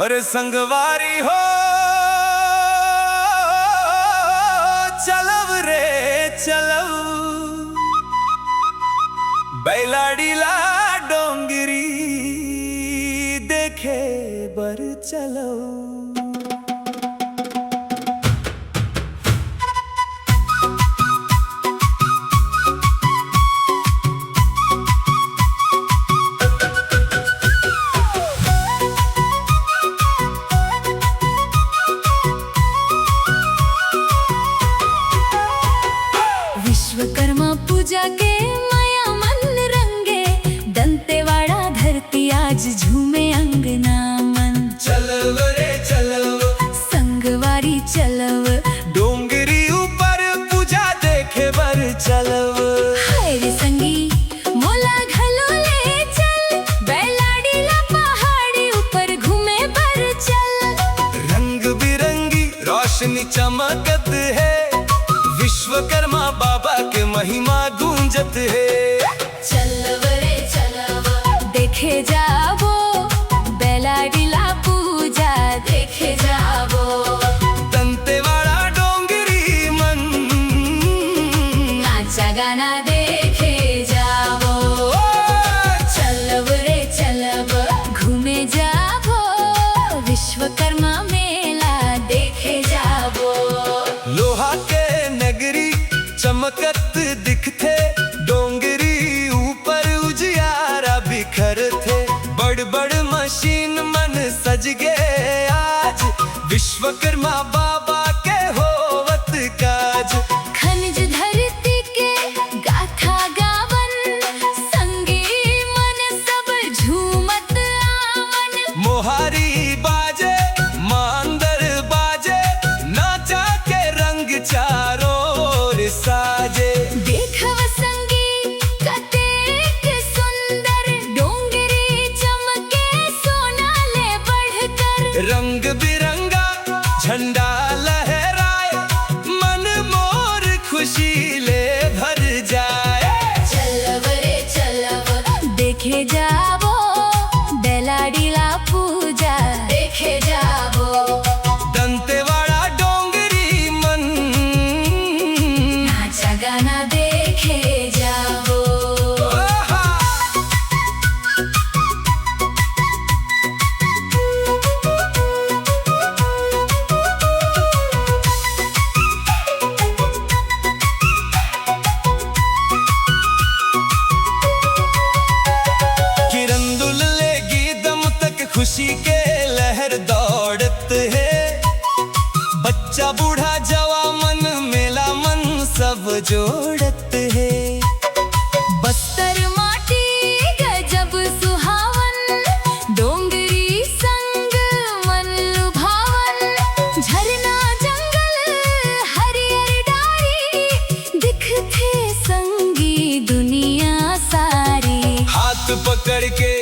अरे संगवारी हो चलव रे चलव बैलाडीला डोंगरी देखे बर चलव। विश्वकर्मा पूजा के माया मन रंगे, दंतेवाड़ा धरती आज झूमे अंगना मन। चलव रे चलव संगवारी चलव डोंगरी ऊपर पूजा देखे बर चलव। हाय रे संगी मोला घलो ले चल, बैलाडीला पहाड़ी ऊपर घूमे बर चल। रंग बिरंगी रोशनी चमकत है, विश्वकर्मा बाबा के महिमा गूंजत है। चलव रे चलव देखे जाबो, बैलाडीला पूजा देखे जाबो। दंतेवाड़ा डोंगरी मन नाचा गाना देखे जाबो। चलव रे चलव घूमे जाबो, विश्वकर्मा मेला देखे जाबो। लोहा के नगरी चमकत दिखते, डोंगरी ऊपर उजियारा बिखर थे। बड़ बड़ मशीन मन सज गए आज, विश्वकर्मा बाबा के होवत काज। खनिज धरती के गाथा गावन, संगी मन सब झूमत आवन। मोहारी बाजे मांदर बाजे, नाचा के रंग चारों ओर साजे। देखव संगी कतेक सुंदर, डोंगरी चमके सोना ले बढ़कर। रंग बिरंगा झंडा लहराए, मन मोर खुशी ले भर जाए। चलव रे चलव देखे जाबो, बैलाडीला पूजा देखे जाबो। दंतेवाड़ा डोंगरी मन नाचा गाना देखे जाबो। आहा! किरंदुल लेगी दम तक खुशी के लहर दौड़त है। बच्चा बूढ़ा जवा मन मेला मन सब जोड़त है। बस्तर माटी गजब सुहावन, डोंगरी संग मन लुभावन। झरना जंगल हरियर डारी, दिखथे संगी दुनिया सारी। हाथ पकड़ के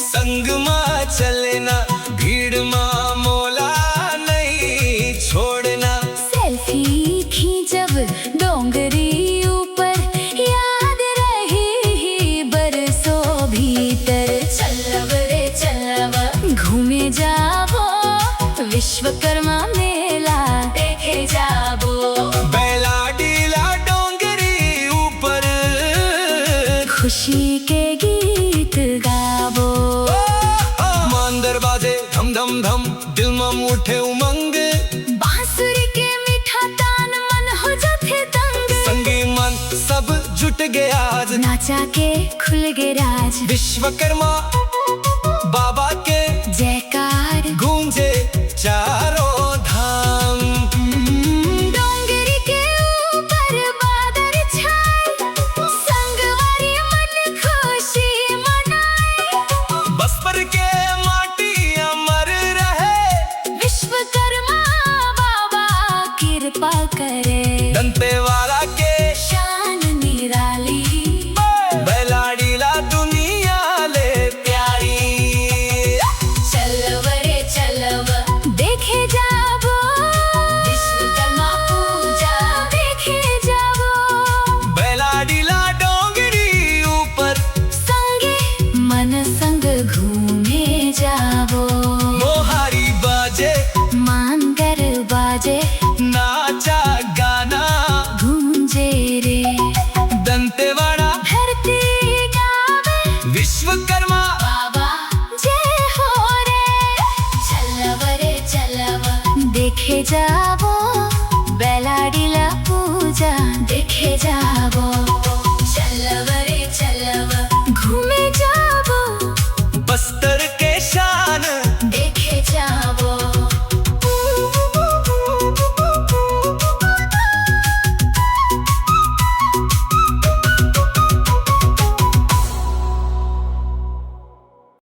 संग माँ चलना, भीड़ माँ मोला नहीं छोड़ना। सेल्फी खींचब डोंगरी ऊपर, याद रही बरसों भीतर। चलव रे चलव घूमे जाबो, विश्वकर्मा मेला देखे जाबो। बैलाडीला डोंगरी ऊपर खुशी के गीत गाबो। मांदर बाजे धम धम धम, दिल में उठे उमंग। बांसुरी के मीठा तान मन हो जाते तंग। संगी मन सब जुट गया आज, नाचा के खुल गे राज। विश्वकर्मा बाबा के जयकार गूंजे चारों धाम। डोंगरी के ऊपर बादल छाए, संगवारी मन खुशी मनाए। बस्तर के माटी अमर रहे, विश्वकर्मा बाबा कृपा करे। दंतेवाड़ा के शान निराली, बैलाडीला दुनिया ले যাব বেলাডিলা পূজা দেখে যাব।